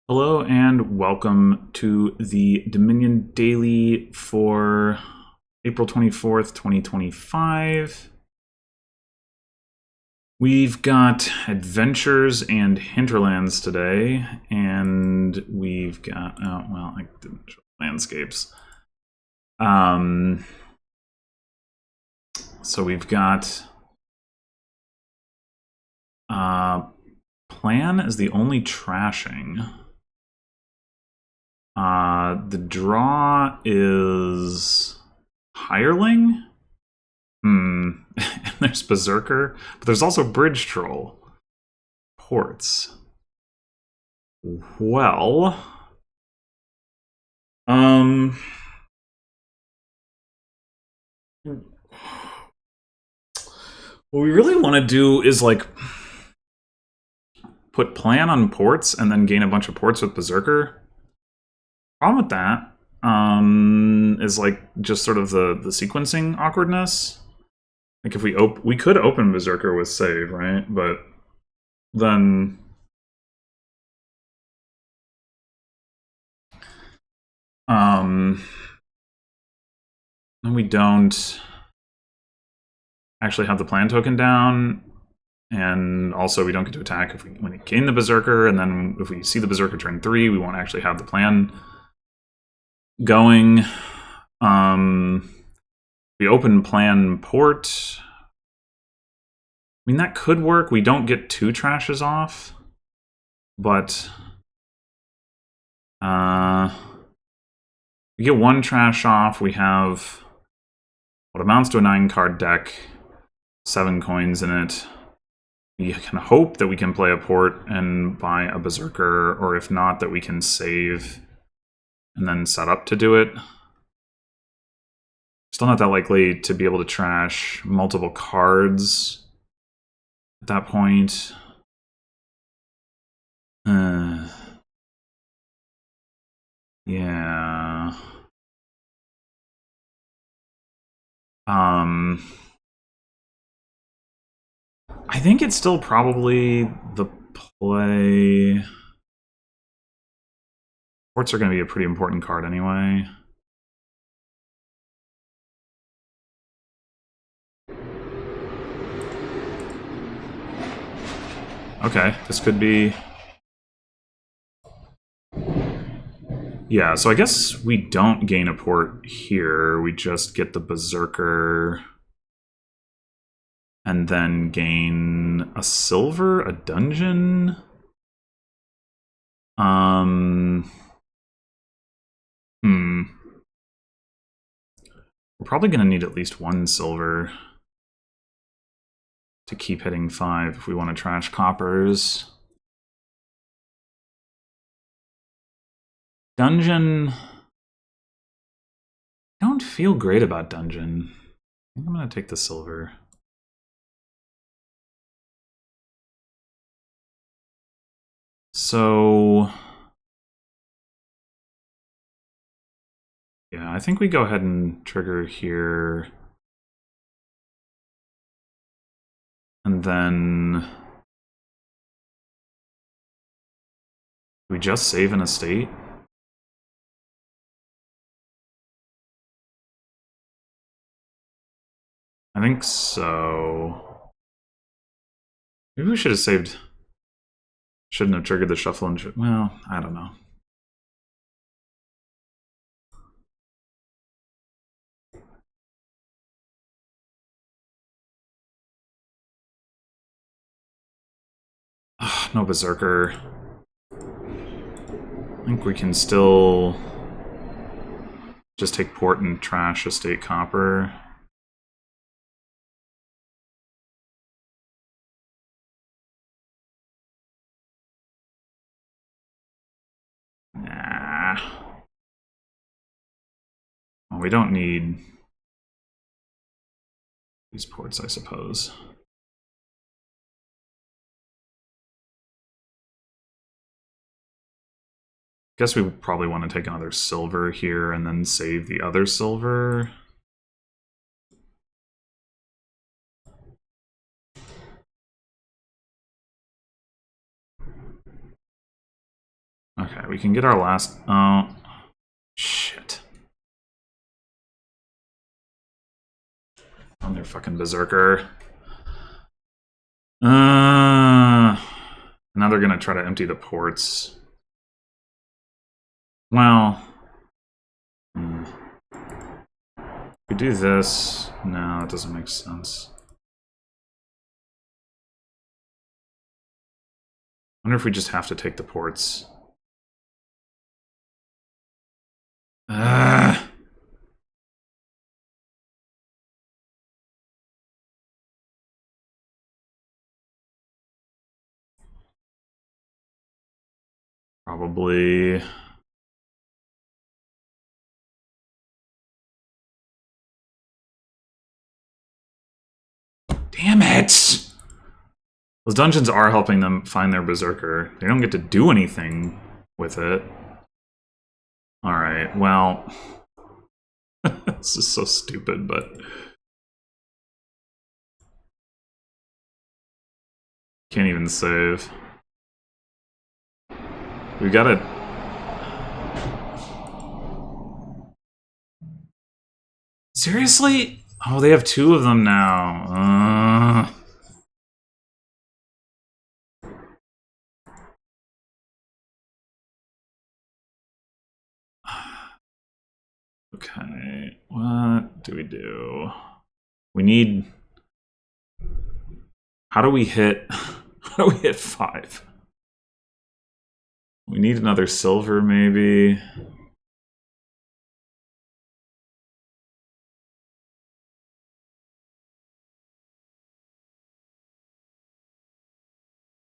Hello and welcome to the Dominion Daily for April 24th, 2025. We've got adventures and hinterlands today, and we've got, I didn't show landscapes. So we've got plan is the only trashing. The draw is Hireling. And there's Berserker, but there's also Bridge Troll. Ports. Well, what we really want to do is like put plan on ports and then gain a bunch of ports with Berserker. Problem with that is like just sort of the sequencing awkwardness. Like if we could open Berserker with save, right? But then we don't actually have the plan token down, and also we don't get to attack when we gain the Berserker, and then if we see the Berserker turn 3, we won't actually have the plan going. We open plan port. I mean, that could work. We don't get 2 trashes off, but we get 1 trash off. We have what amounts to a 9-card deck, 7 coins in it. We can hope that we can play a port and buy a Berserker, or if not, that we can save and then set up to do it. Still not that likely to be able to trash multiple cards at that point. Yeah. I think it's still probably the play. Ports are going to be a pretty important card anyway. Okay, this could be... Yeah, so I guess we don't gain a port here. We just get the Berserker and then gain a silver, a dungeon. We're probably going to need at least 1 silver to keep hitting 5 if we want to trash coppers. Dungeon... I don't feel great about dungeon. I think I'm going to take the silver. So... yeah, I think we go ahead and trigger here. And then... we just save an estate? I think so. Maybe we should have saved... shouldn't have triggered the shuffle and... well, I don't know. Ugh, no Berserker. I think we can still just take port and trash estate copper. Nah. Well, we don't need these ports, I suppose. Guess we probably want to take another silver here and then save the other silver. Okay, we can get our last... Oh, shit. On their fucking Berserker. Now they're gonna try to empty the ports. Well... We do this... No, that doesn't make sense. I wonder if we just have to take the ports. Probably... Damn it! Those dungeons are helping them find their Berserker. They don't get to do anything with it. Alright, well... This is so stupid, but... Can't even save. We gotta... Seriously? Oh, they have two of them now. Okay, what do we do? We need... How do we hit... How do we hit 5? We need another silver, maybe.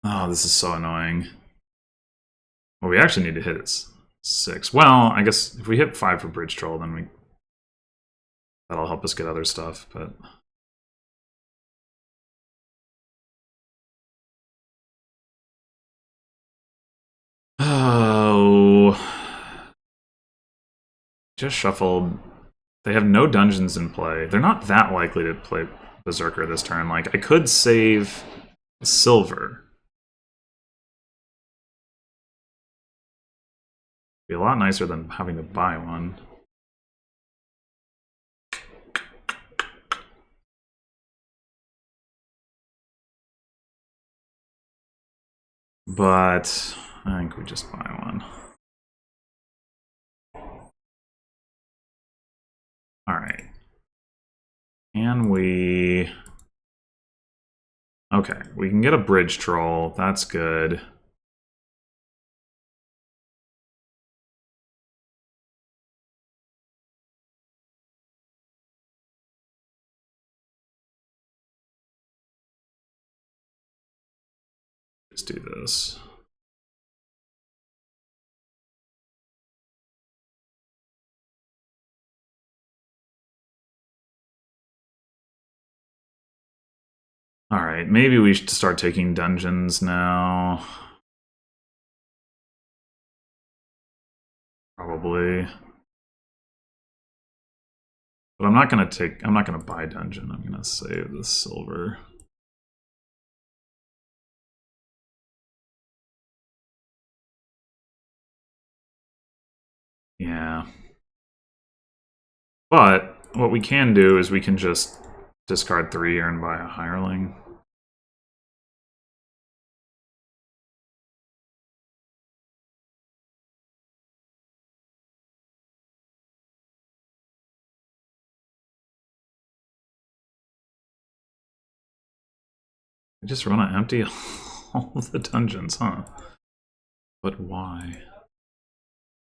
Oh, this is so annoying. Well, we actually need to hit it 6. Well, I guess if we hit 5 for Bridge Troll, then we... That'll help us get other stuff, but... Oh... Just shuffled. They have no dungeons in play. They're not that likely to play Berserker this turn. Like, I could save a silver. Be a lot nicer than having to buy one. But I think we just buy one. Alright. Can we... Okay, we can get a Bridge Troll. That's good. Let's do this. Alright, maybe we should start taking dungeons now. Probably. But I'm not gonna buy dungeon. I'm gonna save the silver. Yeah. But what we can do is we can just discard 3 and buy a hireling. I just want to empty all of the dungeons, huh? But why?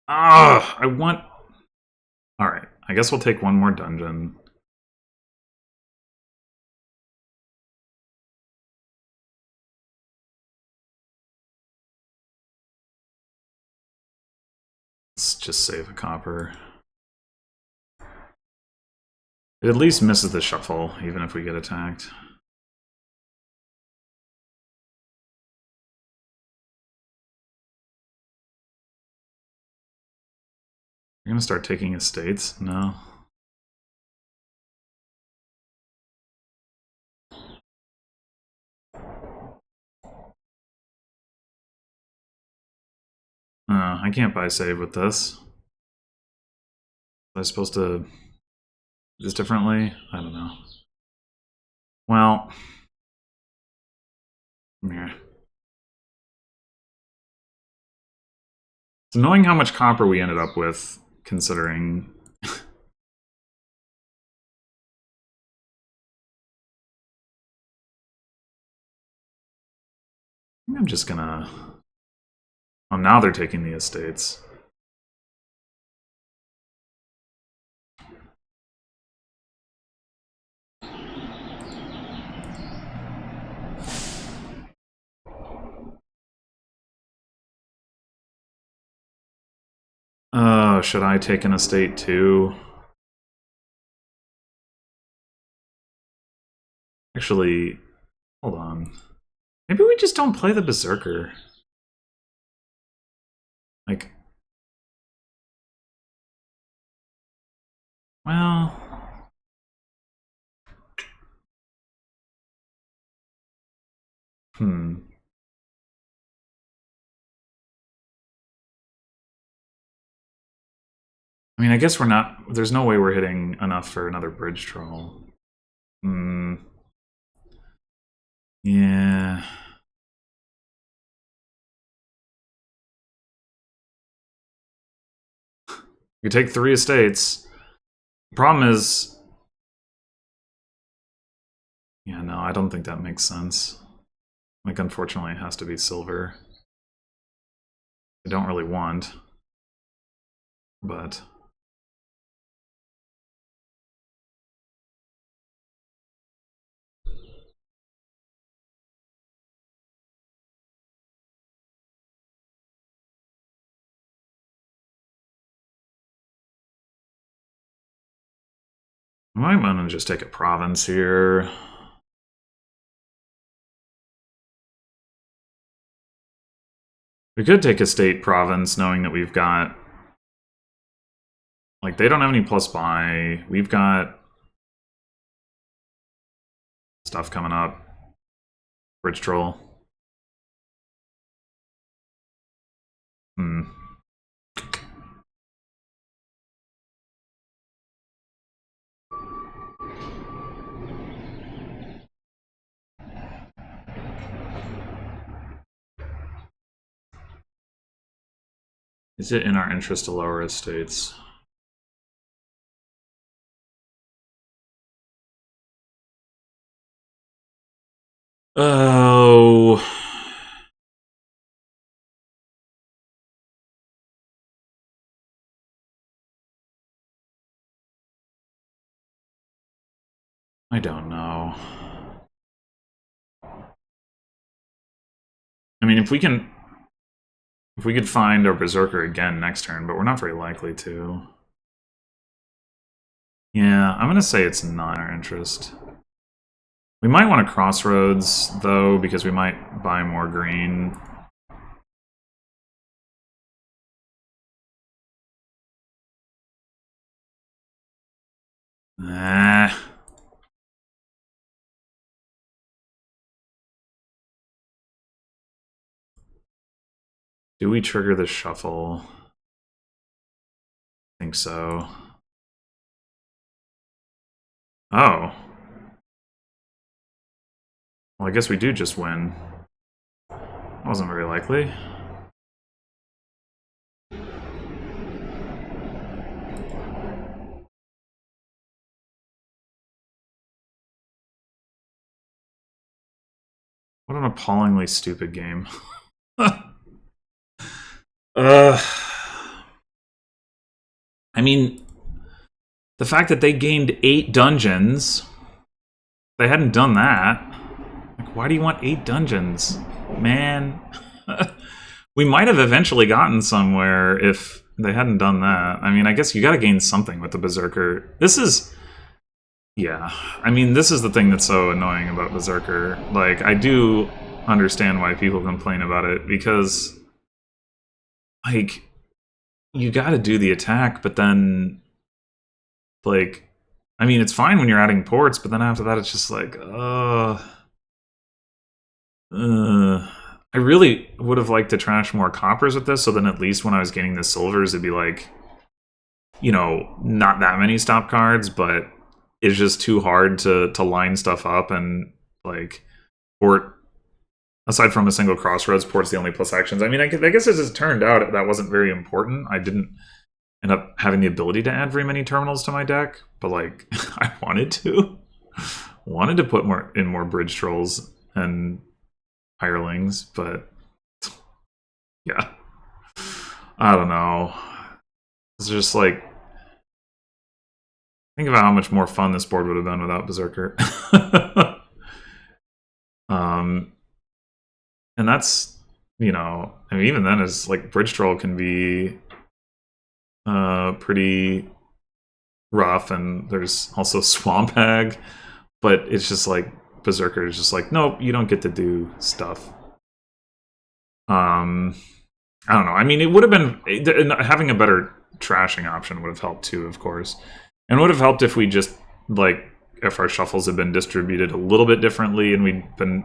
Ah, I want... Alright, I guess we'll take one more dungeon. Let's just save a copper. It at least misses the shuffle, even if we get attacked. You're gonna start taking estates? No. I can't buy save with this. Was I supposed to do this differently? I don't know. Well, yeah. It's annoying how much copper we ended up with, considering. I'm just gonna... Oh, now they're taking the estates. Oh, should I take an estate too? Actually, hold on. Maybe we just don't play the Berserker. Like... Well... I mean, I guess we're not... There's no way we're hitting enough for another bridge troll. Yeah... You take 3 estates. The problem is... Yeah, no, I don't think that makes sense. Like, unfortunately, it has to be silver. I don't really want. But... I might want to just take a province here. We could take a state province, knowing that we've got... Like, they don't have any plus buy. We've got... stuff coming up. Bridge troll. Is it in our interest to lower estates? Oh... I don't know. I mean, if we can... If we could find our Berserker again next turn, but we're not very likely to. Yeah, I'm gonna say it's not in our interest. We might want to Crossroads, though, because we might buy more green. Ah. Do we trigger the shuffle? I think so. Oh. Well, I guess we do just win. Wasn't very likely. What an appallingly stupid game. I mean, the fact that they gained 8 dungeons, they hadn't done that. Like, why do you want 8 dungeons? Man. We might have eventually gotten somewhere if they hadn't done that. I mean, I guess you gotta gain something with the Berserker. This is... Yeah. I mean, this is the thing that's so annoying about Berserker. Like, I do understand why people complain about it, because... Like, you gotta do the attack, but then... Like... I mean, it's fine when you're adding ports, but then after that it's just like, I really would have liked to trash more coppers with this, so then at least when I was getting the silvers, it'd be like, you know, not that many stop cards, but it's just too hard to line stuff up, and like port, aside from a single crossroads, port's the only plus actions. I mean, I guess as it turned out, that wasn't very important. I didn't end up having the ability to add very many terminals to my deck, but like I wanted to put more bridge trolls and hirelings, but yeah, I don't know. It's just like, think about how much more fun this board would have been without Berserker. And that's, you know, I mean, even then, is like bridge troll can be pretty rough, and there's also swamp hag, but it's just like Berserker is just like, nope, you don't get to do stuff. I don't know. I mean, it would have been, having a better trashing option would have helped too, of course, and would have helped if we just like, if our shuffles had been distributed a little bit differently and we'd been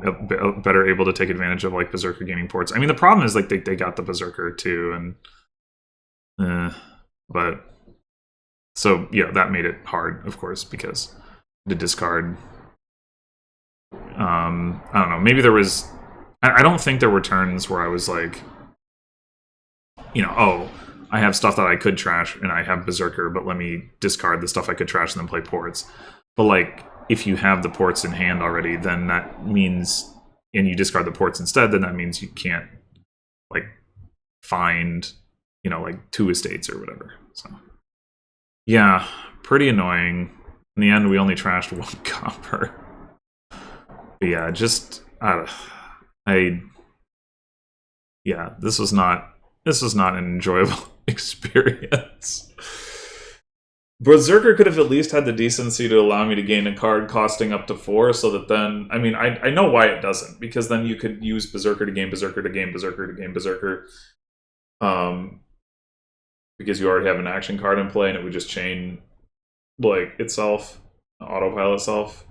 better able to take advantage of like Berserker gaining ports. I mean, the problem is like they got the Berserker too, and but so yeah, that made it hard, of course, because the discard. I don't know. Maybe there was. I don't think there were turns where I was like, you know, oh, I have stuff that I could trash and I have Berserker, but let me discard the stuff I could trash and then play ports. But like, if you have the ports in hand already, then that means, and you discard the ports instead, then that means you can't like find, you know, like 2 estates or whatever. So yeah, pretty annoying. In the end, we only trashed 1 copper. But yeah, just yeah, this was not an enjoyable experience. Berserker could have at least had the decency to allow me to gain a card costing up to 4, so that then, I mean, I know why it doesn't, because then you could use Berserker to gain Berserker to gain Berserker to gain Berserker, because you already have an action card in play, and it would just chain, like, itself, autopilot itself.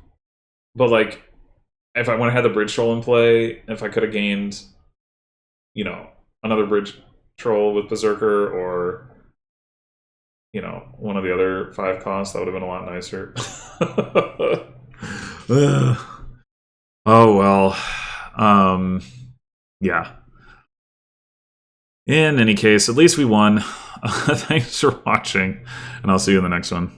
But, like, if I had the bridge troll in play, if I could have gained, you know, another bridge troll with Berserker, or, you know, one of the other 5 costs, that would have been a lot nicer. Oh well. Yeah. In any case, at least we won. Thanks for watching, and I'll see you in the next one.